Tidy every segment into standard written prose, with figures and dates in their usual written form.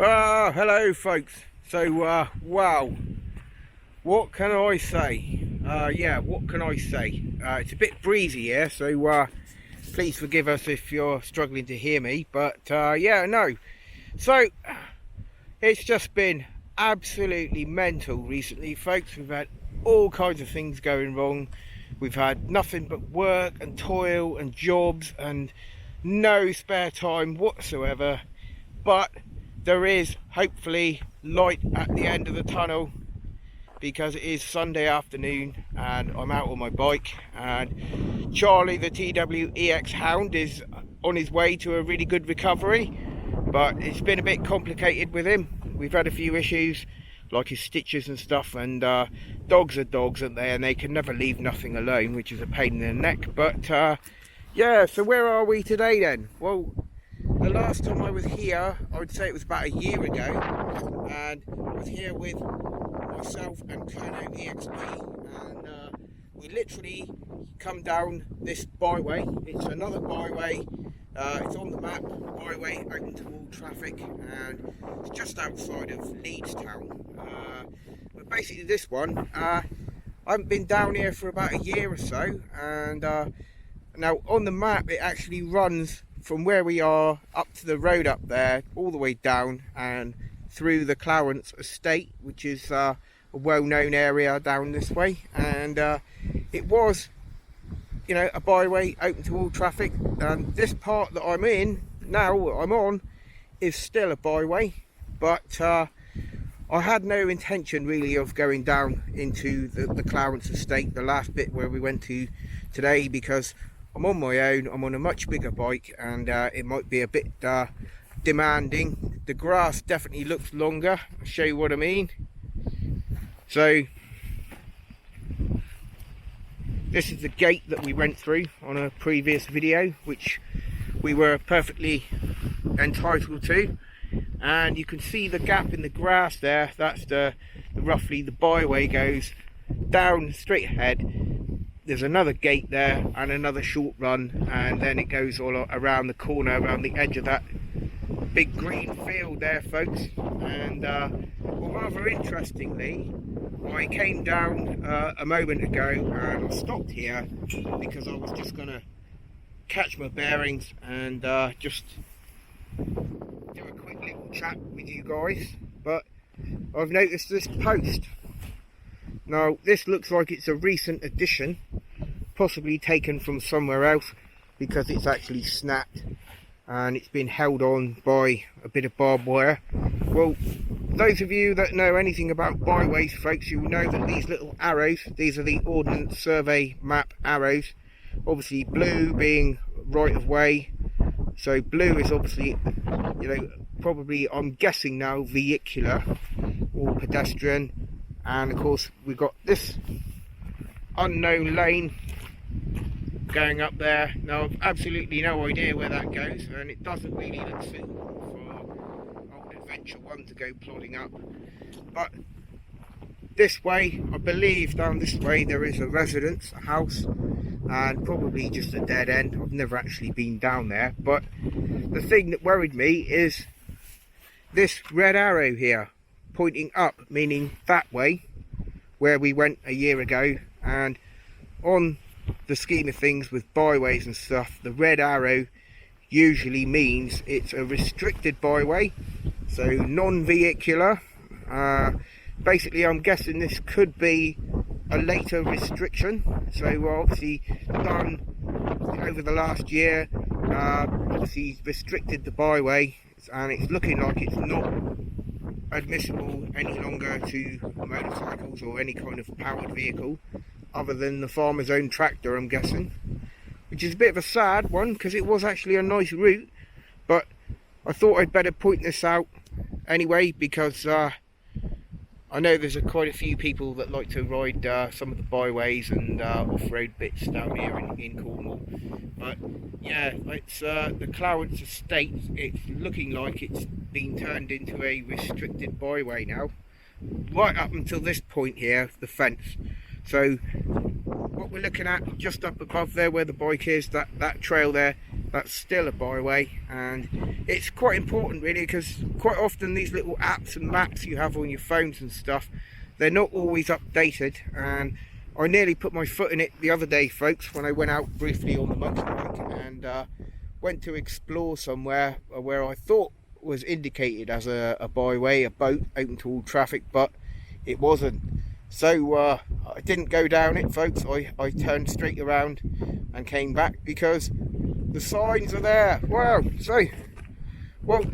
Hello folks. So wow, what can I say? What can I say? It's a bit breezy here, so please forgive us if you're struggling to hear me, but no, so it's just been absolutely mental recently, folks. We've had all kinds of things going wrong. We've had nothing but work and toil and jobs and no spare time whatsoever, but there is hopefully light at the end of the tunnel, because it is Sunday afternoon and I'm out on my bike, and Charlie the TWEX hound is on his way to a really good recovery, but it's been a bit complicated with him. We've had a few issues like his stitches and stuff, and dogs are dogs, aren't they, and they can never leave nothing alone, which is a pain in the neck. But yeah, so where are we today then? Well, the last time I was here, I would say it was about a year ago, and I was here with myself and Cornwall EXP, and we literally come down this byway. It's another byway, it's on the map, byway open to all traffic, and it's just outside of Leeds town. But basically this one, I haven't been down here for about a year or so, and now on the map it actually runs from where we are up to the road up there, all the way down and through the Clarence estate, which is a well-known area down this way. And it was, you know, a byway open to all traffic, and this part that I'm in now, I'm on, is still a byway, but I had no intention really of going down into the Clarence estate, the last bit where we went to today, because I'm on my own, I'm on a much bigger bike, and it might be a bit demanding. The grass definitely looks longer, I'll show you what I mean. So this is the gate that we went through on a previous video, which we were perfectly entitled to, and you can see the gap in the grass there. That's roughly the byway goes down straight ahead. There's another gate there and another short run, and then it goes all around the corner, around the edge of that big green field there, folks. And well, rather interestingly, I came down a moment ago and I stopped here because I was just going to catch my bearings and just do a quick little chat with you guys. But I've noticed this post. Now this looks like it's a recent addition, possibly taken from somewhere else, because it's actually snapped and it's been held on by a bit of barbed wire. Well, those of you that know anything about byways, folks, you will know that these little arrows, these are the Ordnance Survey map arrows. Obviously blue being right of way, so blue is obviously, you know, probably, I'm guessing now, vehicular or pedestrian. And of course we've got this unknown lane going up there. Now I've absolutely no idea where that goes, and it doesn't really look suitable for old Adventure 1 to go plodding up. But this way, I believe down this way, there is a residence, a house, and probably just a dead end. I've never actually been down there, but the thing that worried me is this red arrow here pointing up, meaning that way where we went a year ago. And on the scheme of things with byways and stuff, the red arrow usually means it's a restricted byway, so non-vehicular. Basically I'm guessing this could be a later restriction, so obviously done over the last year, obviously restricted the byway, and it's looking like it's not admissible any longer to motorcycles or any kind of powered vehicle other than the farmer's own tractor, I'm guessing, which is a bit of a sad one because it was actually a nice route. But I thought I'd better point this out anyway, because I know there's quite a few people that like to ride some of the byways and off-road bits down here in Cornwall. But yeah, it's the Clarence estate. It's looking like it's been turned into a restricted byway now, right up until this point here, the fence. So what we're looking at just up above there where the bike is, that trail there, that's still a byway. And it's quite important really, because quite often these little apps and maps you have on your phones and stuff, they're not always updated. And I nearly put my foot in it the other day, folks, when I went out briefly on the motorbike and went to explore somewhere where I thought was indicated as a byway, a boat open to all traffic, but it wasn't. So I didn't go down it, folks. I turned straight around and came back because the signs are there. Wow. So, well,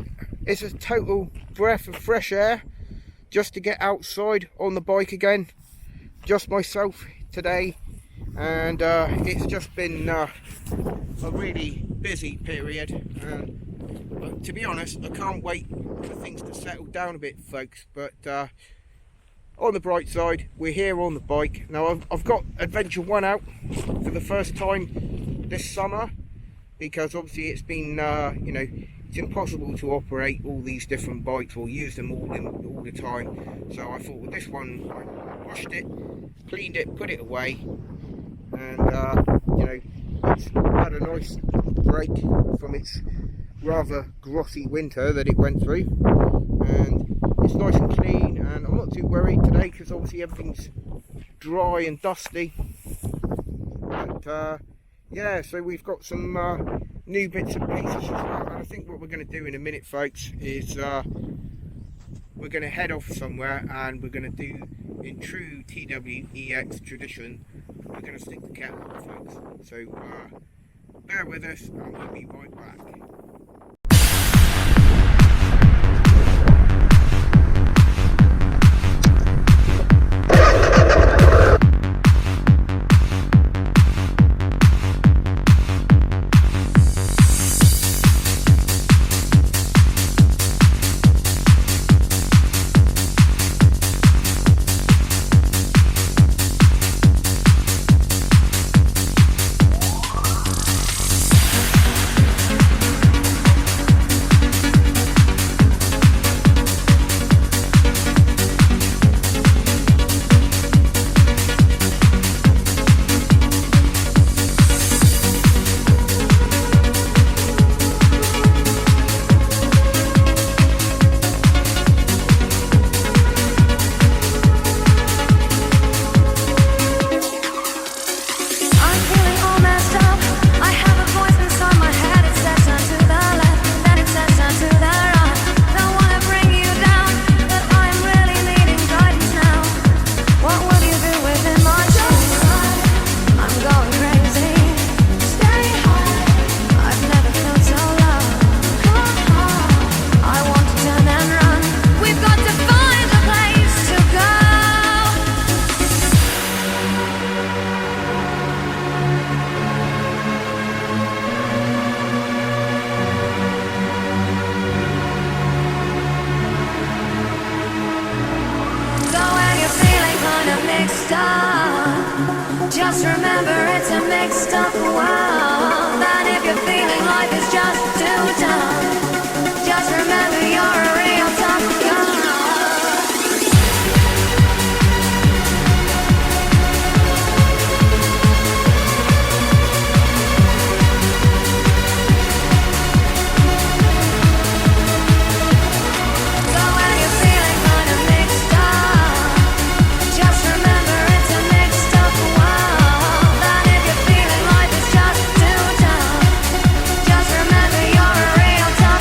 it's a total breath of fresh air just to get outside on the bike again. Just myself today, and it's just been a really busy period. And to be honest, I can't wait for things to settle down a bit, folks. But on the bright side, we're here on the bike. Now I've got Adventure 1 out for the first time this summer, because obviously it's been, you know, it's impossible to operate all these different bikes or use them all the time. So I thought with this one, I washed it, cleaned it, put it away, and you know, it's had a nice break from its rather grotty winter that it went through, and it's nice and clean, and I'm not too worried today because obviously everything's dry and dusty. But yeah, so we've got some new bits and pieces as well, and I think what we're going to do in a minute, folks, is we're going to head off somewhere, and we're going to do, in true TWEX tradition, we're going to stick the kettle on, folks. So bear with us and we'll be right back. Just remember it's a mixed up world, and if you're feeling life is just too tough, just remember you're a real tough girl. So when you're feeling kind of mixed up, just remember it's a mixed up world, and if you're feeling life is just too tough, just remember you're a real tough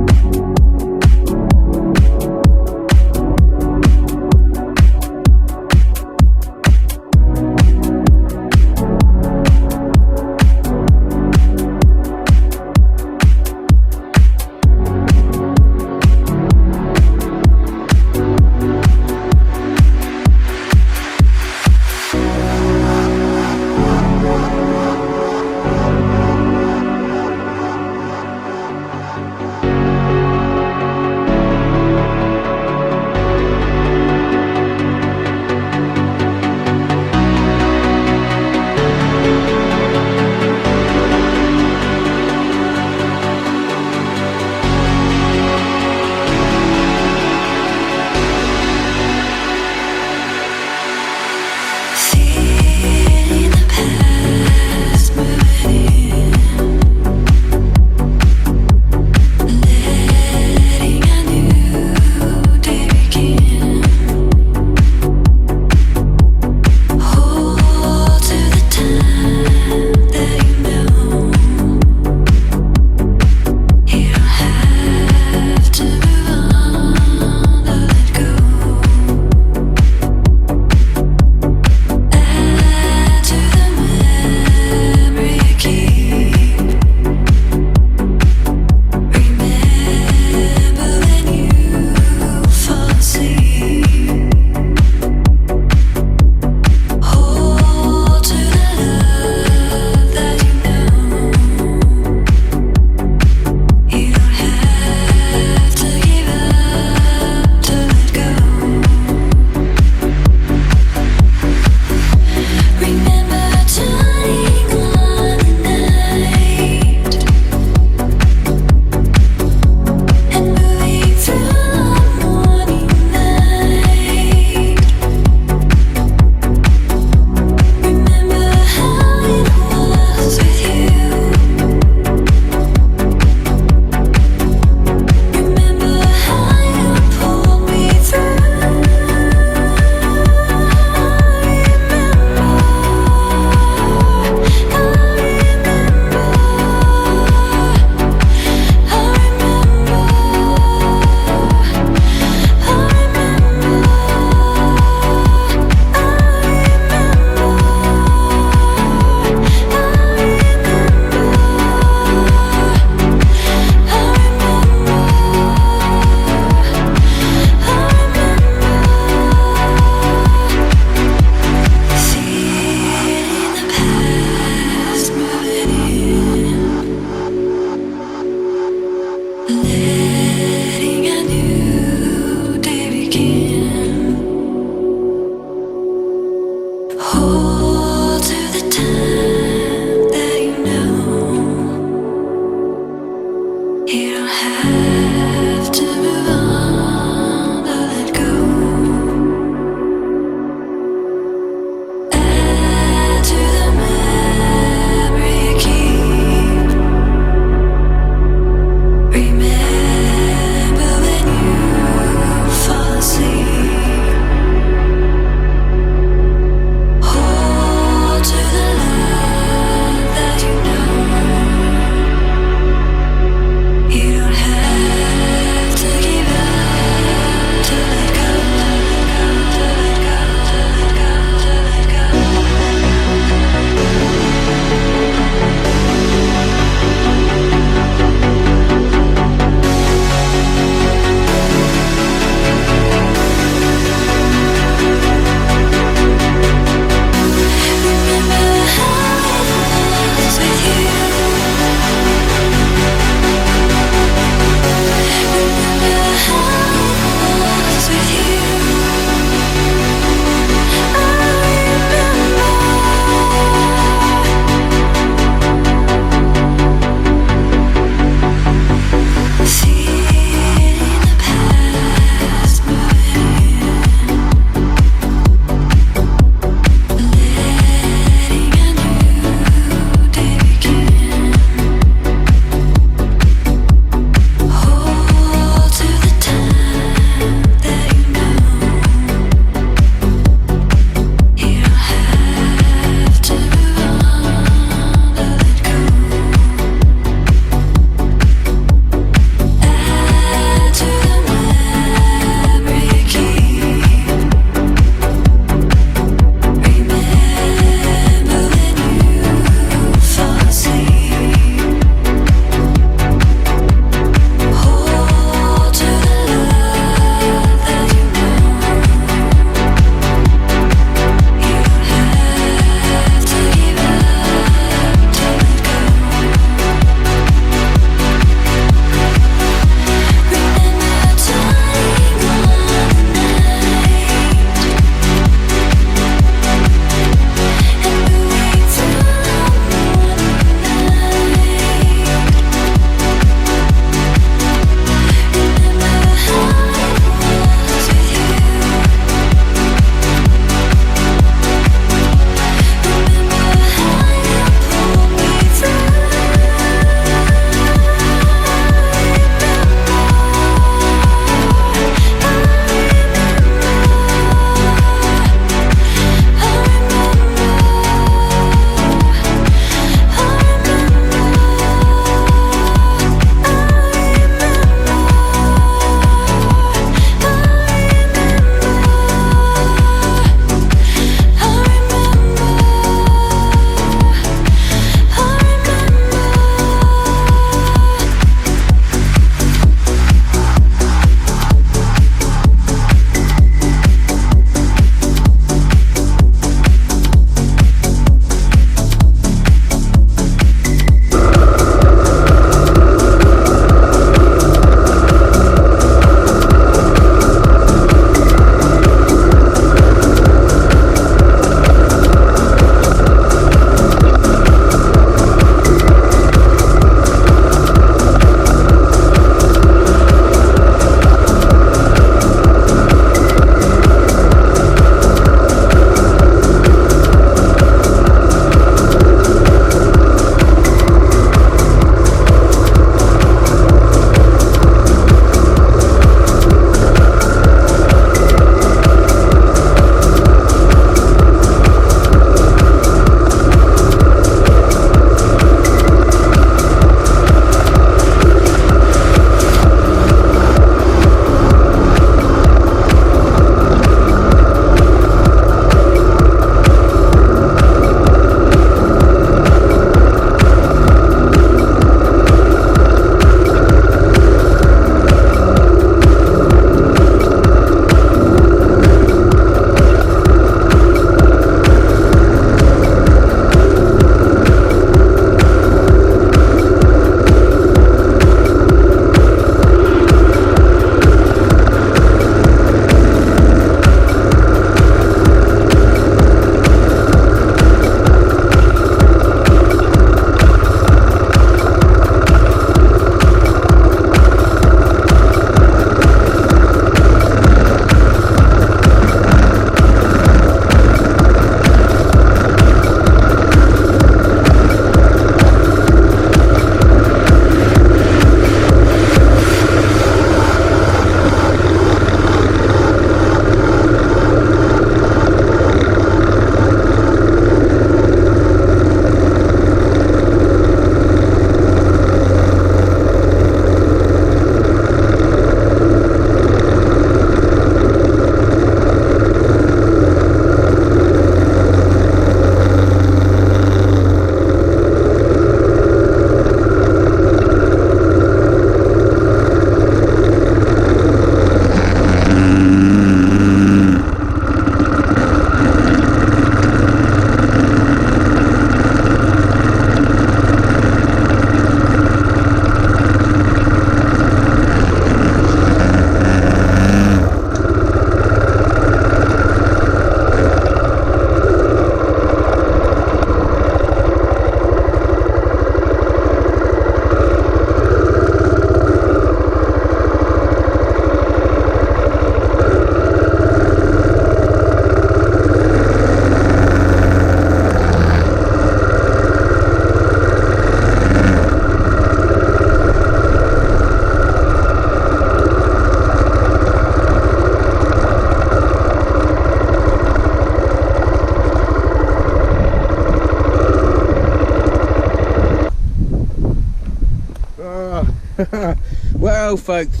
Well, folks,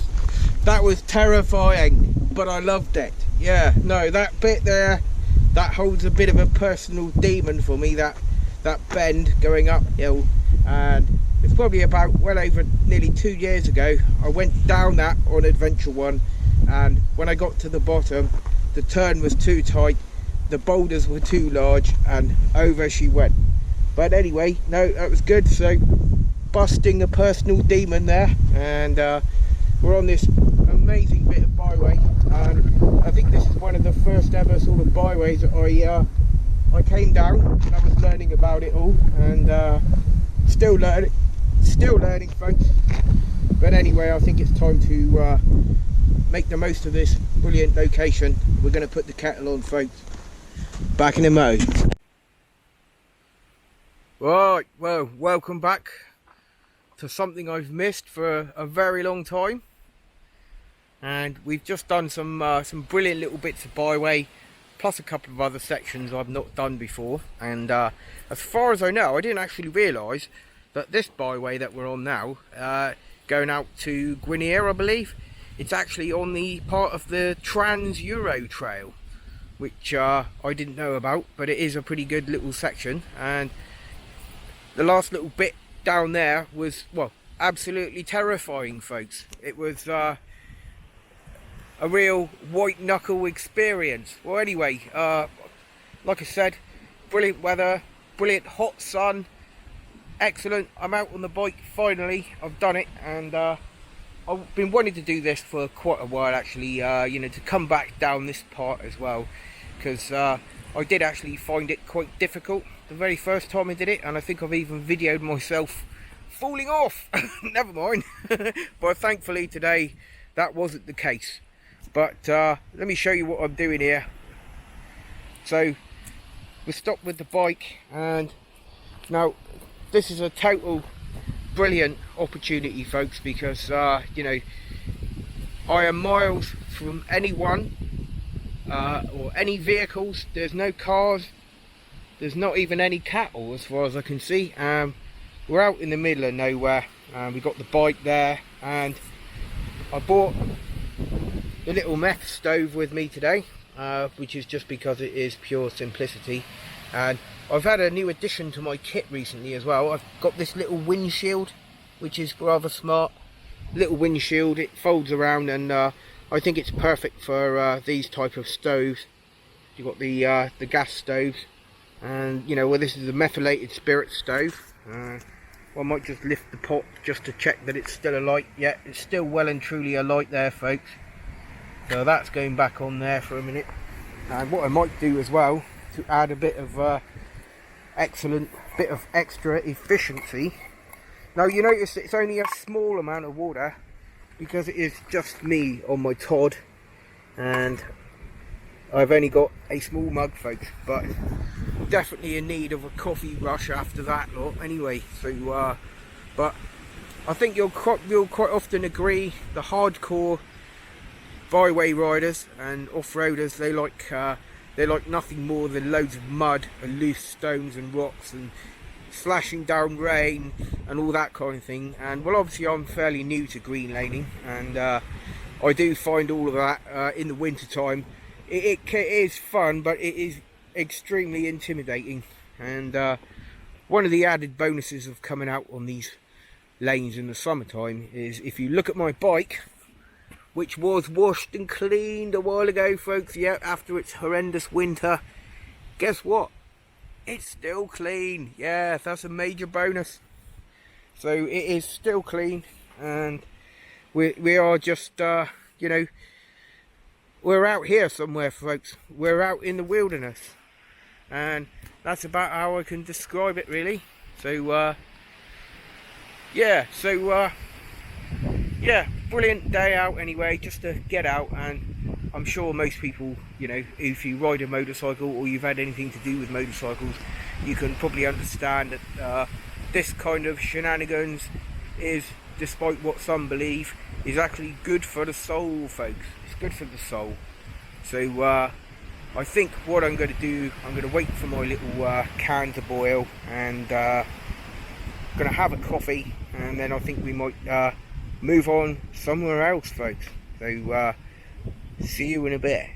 that was terrifying, but I loved it. Yeah, no, that bit there, that holds a bit of a personal demon for me, that bend going uphill. And it's probably about well over nearly 2 years ago, I went down that on Adventure One, and when I got to the bottom, the turn was too tight, the boulders were too large, and over she went. But anyway, no, that was good. So busting a personal demon there, and we're on this amazing bit of byway, and I think this is one of the first ever sort of byways that I came down, and I was learning about it all, and still learning, folks. But anyway, I think it's time to make the most of this brilliant location. We're going to put the kettle on, folks. Back in a mo. Right, well, welcome back to something I've missed for a very long time, and we've just done some brilliant little bits of byway, plus a couple of other sections I've not done before. And as far as I know, I didn't actually realise that this byway that we're on now, going out to Greenlane, I believe, it's actually on the part of the Trans-Euro Trail, which I didn't know about, but it is a pretty good little section. And the last little bit down there was, well, absolutely terrifying, folks. It was a real white knuckle experience. Well, anyway, like I said, brilliant weather, brilliant hot sun, excellent. I'm out on the bike finally. I've done it, and I've been wanting to do this for quite a while actually, you know, to come back down this part as well, because I did actually find it quite difficult the very first time I did it, and I think I've even videoed myself falling off. Never mind. But thankfully today that wasn't the case. But let me show you what I'm doing here. So we stopped with the bike, and now this is a total brilliant opportunity, folks, because you know, I am miles from anyone or any vehicles. There's no cars, there's not even any cattle as far as I can see. We're out in the middle of nowhere. We got the bike there, and I bought the little meth stove with me today, which is just because it is pure simplicity. And I've had a new addition to my kit recently as well. I've got this little windshield, which is rather smart. Little windshield, it folds around, and I think it's perfect for these type of stoves. You've got the gas stoves, and you know, well, this is a methylated spirit stove. I might just lift the pot just to check that it's still alight. Yeah, it's still well and truly alight there, folks. So that's going back on there for a minute. And what I might do as well, to add a bit of excellent bit of extra efficiency. Now you notice it's only a small amount of water, because it is just me on my Todd, and I've only got a small mug, folks, but definitely in need of a coffee rush after that lot anyway. So but I think you'll quite often agree, the hardcore byway riders and off-roaders, they like nothing more than loads of mud and loose stones and rocks and slashing down rain and all that kind of thing. And well, obviously I'm fairly new to greenlaning, and I do find all of that in the winter time. It is fun, but it is extremely intimidating. And one of the added bonuses of coming out on these lanes in the summertime is, if you look at my bike, which was washed and cleaned a while ago, folks, yeah, after its horrendous winter, guess what? It's still clean. Yeah, that's a major bonus. So it is still clean, and we are just you know, we're out here somewhere, folks. We're out in the wilderness, and that's about how I can describe it, really. So yeah, yeah, brilliant day out anyway, just to get out. And I'm sure most people, you know, if you ride a motorcycle or you've had anything to do with motorcycles, you can probably understand that this kind of shenanigans is, despite what some believe, is actually good for the soul, folks. It's good for the soul. So I think what I'm going to do, I'm going to wait for my little can to boil, and going to have a coffee, and then I think we might move on somewhere else, folks. So see you in a bit.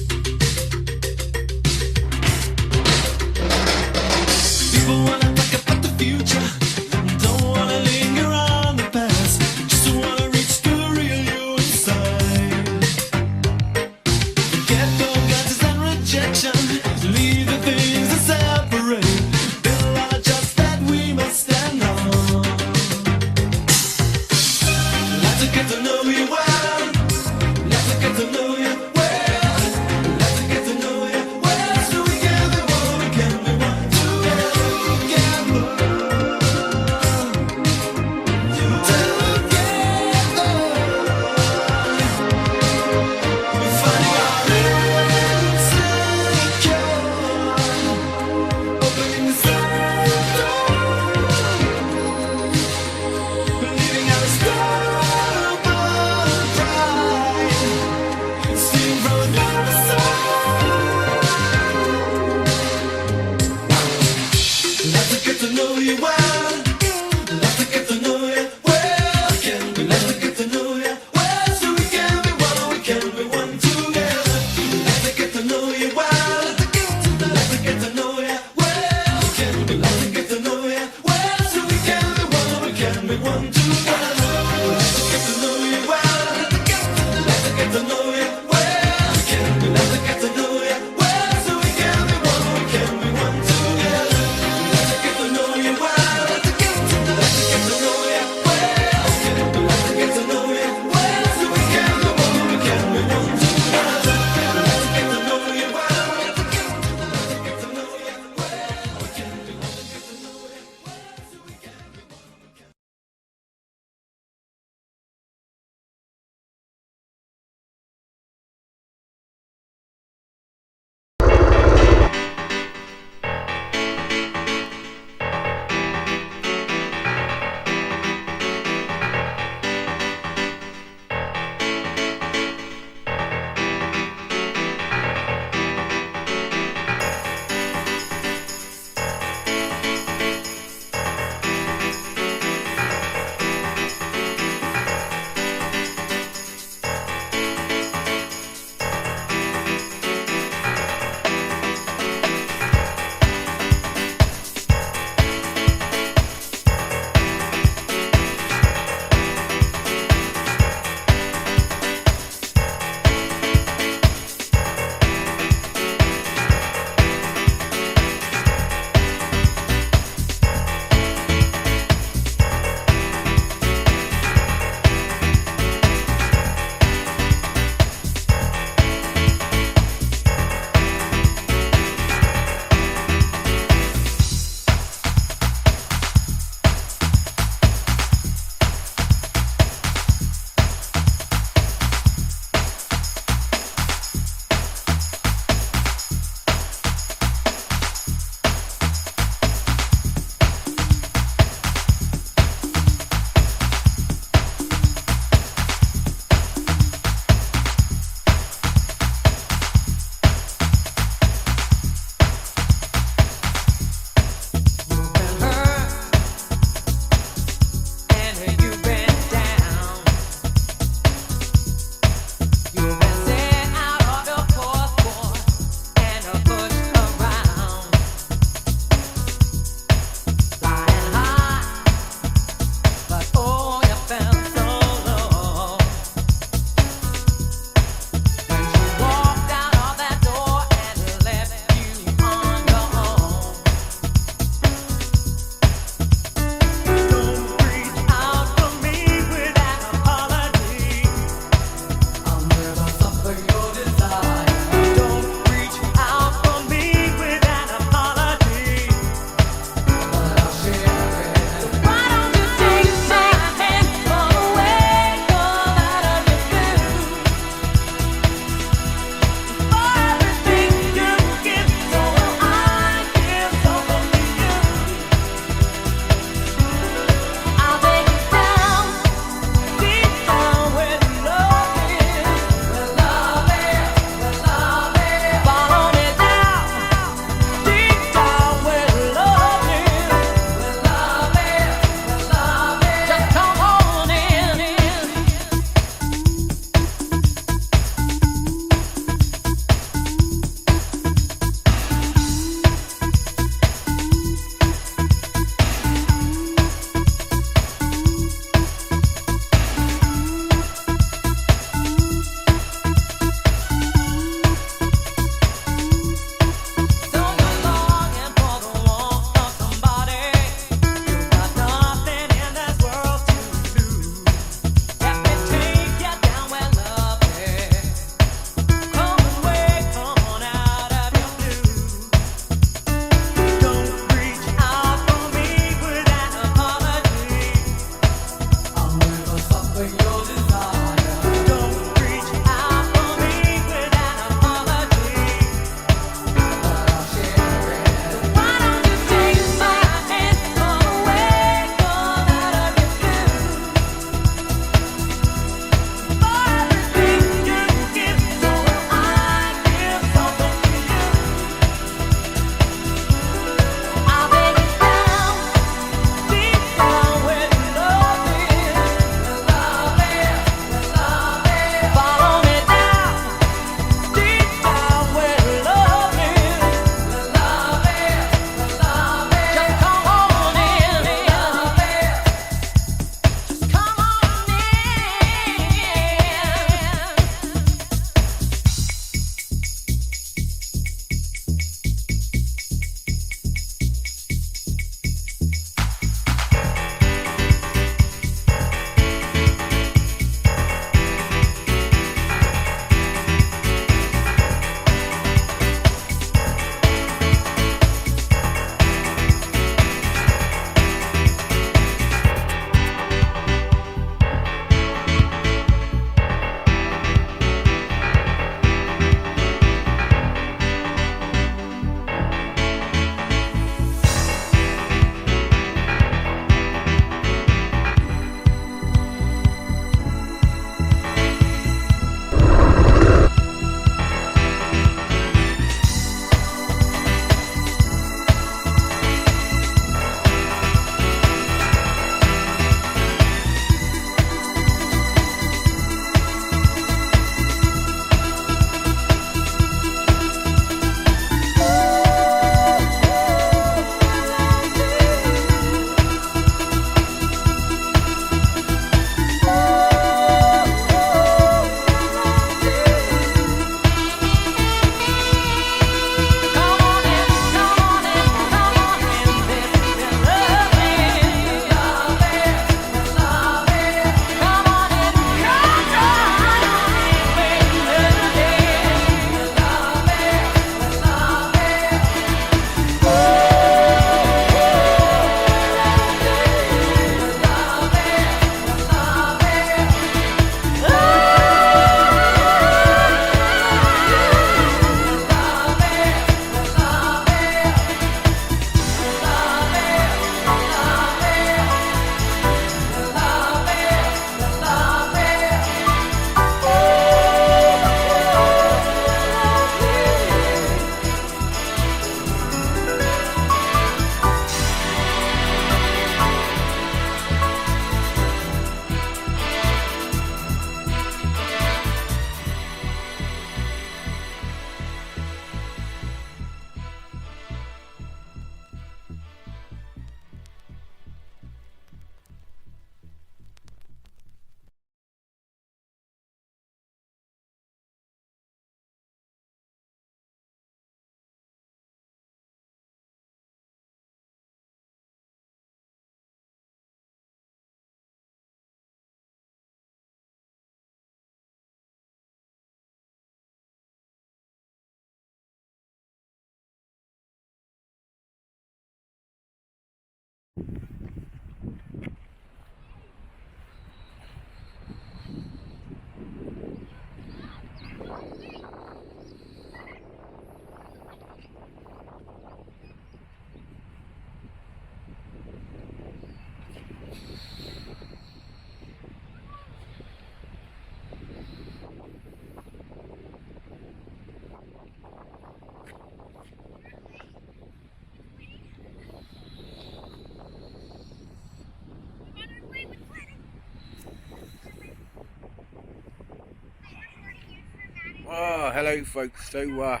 Hello folks, so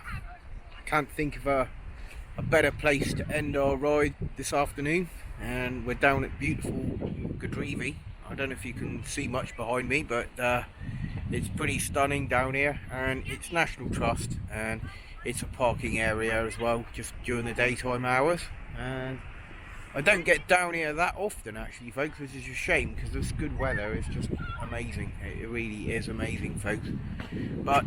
can't think of a better place to end our ride this afternoon, and we're down at beautiful Godrevy. I don't know if you can see much behind me, but it's pretty stunning down here, and it's National Trust, and it's a parking area as well, just during the daytime hours. And I don't get down here that often actually folks, which is a shame because this good weather is just amazing. It really is amazing folks, but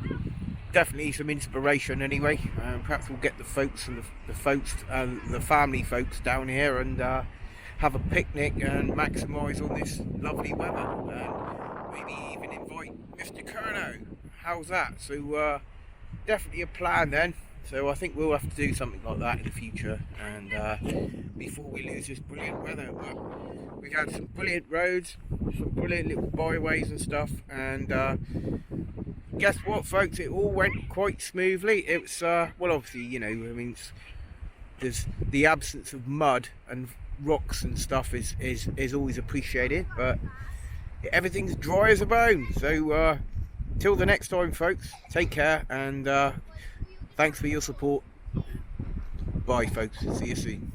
definitely some inspiration anyway. Perhaps we'll get the folks and the family folks down here and have a picnic and maximise on this lovely weather, and maybe even invite Mr. Kerno. How's that? So definitely a plan then. So I think we'll have to do something like that in the future, and before we lose this brilliant weather. But we've had some brilliant roads, some brilliant little byways and stuff, and guess what folks, it all went quite smoothly. It was well, obviously, you know, I mean, there's the absence of mud and rocks and stuff is always appreciated, but everything's dry as a bone. So till the next time folks, take care, and thanks for your support. Bye folks, see you soon.